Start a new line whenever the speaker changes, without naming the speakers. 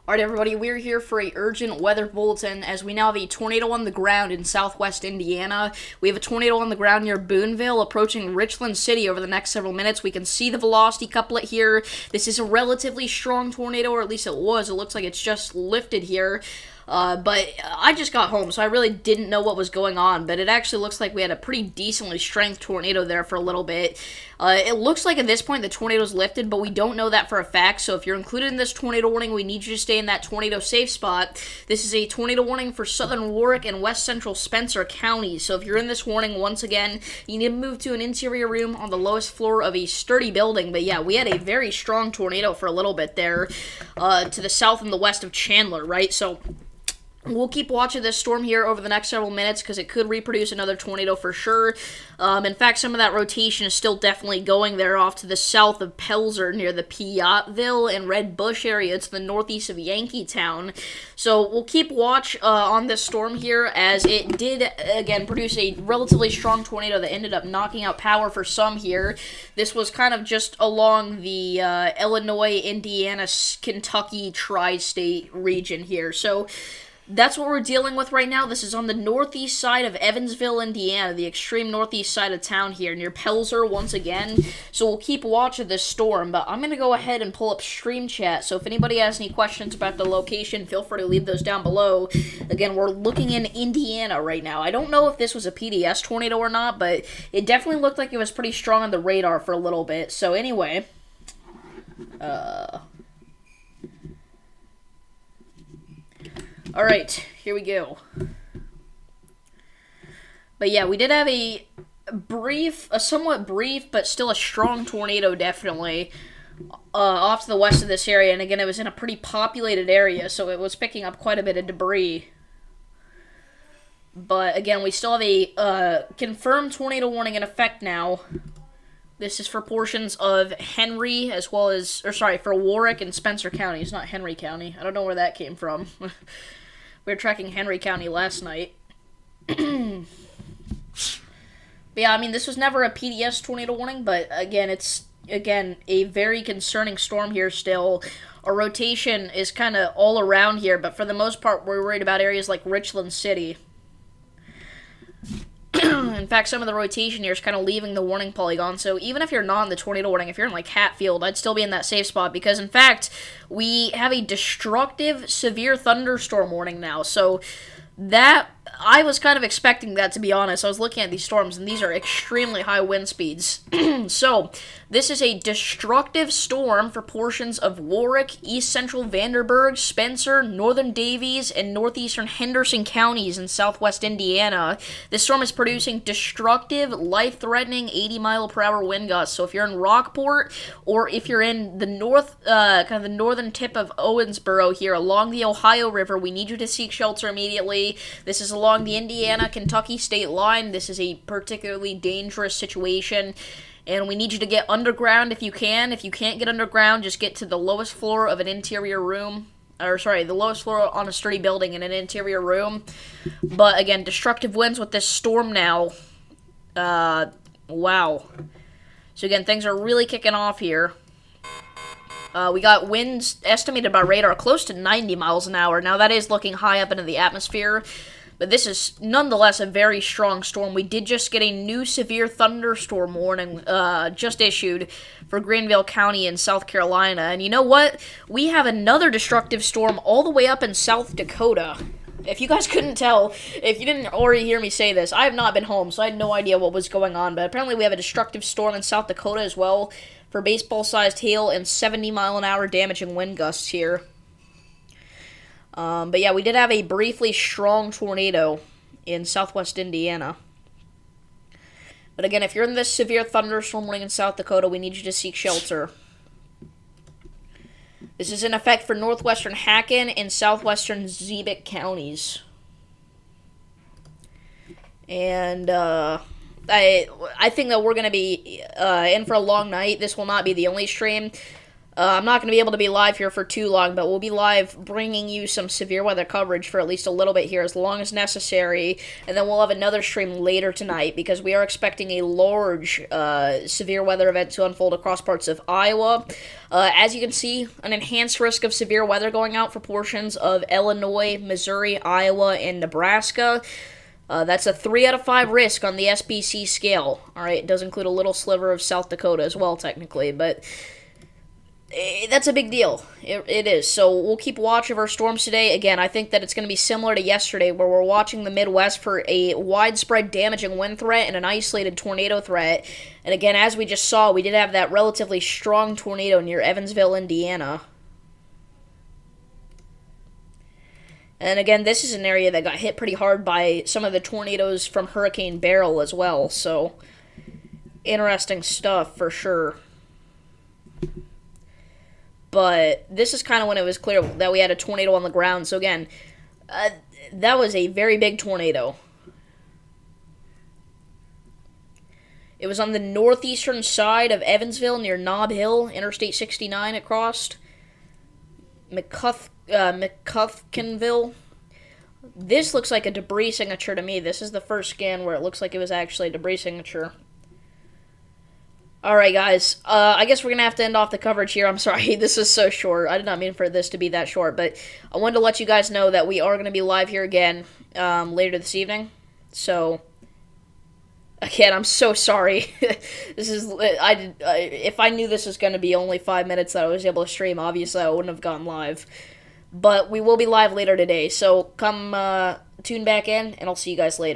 Alright, everybody, we're here for a urgent weather bulletin as we now have a tornado on the ground in southwest Indiana. We have a tornado on the ground near Boonville approaching Richland City over the next several minutes. We can see the velocity couplet here. This is a relatively strong tornado, or at least it was. It looks like it's just lifted here. But I just got home, so I really didn't know what was going on, but it actually looks like we had a pretty decently strength tornado there for a little bit. It looks like at this point the tornado's lifted, but we don't know that for a fact, so if you're included in this tornado warning, we need you to stay in that tornado safe spot. This is a tornado warning for southern Warwick and west central Spencer counties, so if you're in this warning, once again, you need to move to an interior room on the lowest floor of a sturdy building. But yeah, we had a very strong tornado for a little bit there, to the south and the west of Chandler, right? So we'll keep watching this storm here over the next several minutes because it could reproduce another tornado for sure. In fact, some of that rotation is still definitely going there off to the south of Pelzer near the Piattville and Red Bush area. It's the northeast of Yankeetown. So we'll keep watch on this storm here as it did, again, produce a relatively strong tornado that ended up knocking out power for some here. This was kind of just along the Illinois, Indiana, Kentucky tri-state region here. So that's what we're dealing with right now. This is on the northeast side of Evansville, Indiana, the extreme northeast side of town here, near Pelzer once again. So we'll keep watch of this storm, but I'm going to go ahead and pull up Stream Chat. So if anybody has any questions about the location, feel free to leave those down below. Again, we're looking in Indiana right now. I don't know if this was a PDS tornado or not, but it definitely looked like it was pretty strong on the radar for a little bit. So anyway, alright, here we go. But yeah, we did have a somewhat brief, but still a strong tornado, definitely, off to the west of this area. And again, it was in a pretty populated area, so it was picking up quite a bit of debris. But again, we still have a confirmed tornado warning in effect now. This is for portions of Henry, as well as, for Warwick and Spencer counties, not Henry County. I don't know where that came from. We were tracking Henry County last night. But yeah, I mean, this was never a PDS tornado warning, but again, it's, a very concerning storm here still. Our rotation is kind of all around here, but for the most part, we're worried about areas like Richland City. In fact, some of the rotation here is kind of leaving the warning polygon, so even if you're not in the tornado warning, if you're in, like, Hatfield, I'd still be in that safe spot, because, in fact, we have a destructive severe thunderstorm warning now, so that, I was kind of expecting that, to be honest. I was looking at these storms, and these are extremely high wind speeds. So, this is a destructive storm for portions of Warwick, East Central Vanderburgh, Spencer, Northern Davies, and Northeastern Henderson counties in southwest Indiana. This storm is producing destructive, life-threatening 80-mile-per-hour wind gusts. So if you're in Rockport, or if you're in the the northern tip of Owensboro here along the Ohio River, we need you to seek shelter immediately. This is along the Indiana-Kentucky state line. This is a particularly dangerous situation, and we need you to get underground if you can. If you can't get underground, just get to the lowest floor of an interior room. The lowest floor on a sturdy building in an interior room. But again, destructive winds with this storm now. Wow. So again, things are really kicking off here. We got winds estimated by radar close to 90 miles an hour. Now, that is looking high up into the atmosphere, but this is nonetheless a very strong storm. We did just get a new severe thunderstorm warning just issued for Greenville County in South Carolina. And you know what? We have another destructive storm all the way up in South Dakota. If you guys couldn't tell, if you didn't already hear me say this, I have not been home, so I had no idea what was going on. But apparently we have a destructive storm in South Dakota as well for baseball-sized hail and 70-mile-an-hour damaging wind gusts here. But yeah, we did have a briefly strong tornado in southwest Indiana. But again, if you're in this severe thunderstorm warning in South Dakota, we need you to seek shelter. This is in effect for northwestern Hacken and southwestern Zeebic counties. And I think that we're going to be in for a long night. This will not be the only stream. I'm not going to be able to be live here for too long, but we'll be live bringing you some severe weather coverage for at least a little bit here, as long as necessary, and then we'll have another stream later tonight, because we are expecting a large severe weather event to unfold across parts of Iowa. As you can see, an enhanced risk of severe weather going out for portions of Illinois, Missouri, Iowa, and Nebraska. That's a 3 out of 5 risk on the SPC scale. Alright, it does include a little sliver of South Dakota as well, technically, but that's a big deal. It is. So we'll keep watch of our storms today. Again, I think that it's going to be similar to yesterday, where we're watching the Midwest for a widespread damaging wind threat and an isolated tornado threat. And again, as we just saw, we did have that relatively strong tornado near Evansville, Indiana. And again, this is an area that got hit pretty hard by some of the tornadoes from Hurricane Beryl as well. So, interesting stuff for sure. But this is kind of when it was clear that we had a tornado on the ground. So again, that was a very big tornado. It was on the northeastern side of Evansville near Nob Hill, Interstate 69 it crossed. McCuffkinville. This looks like a debris signature to me. This is the first scan where it looks like it was actually a debris signature. Alright, guys. I guess we're going to have to end off the coverage here. I'm sorry, this is so short. I did not mean for this to be that short, but I wanted to let you guys know that we are going to be live here again later this evening. So, again, I'm so sorry. This is... if I knew this was going to be only 5 minutes that I was able to stream, obviously I wouldn't have gone live. But we will be live later today, so come tune back in, and I'll see you guys later.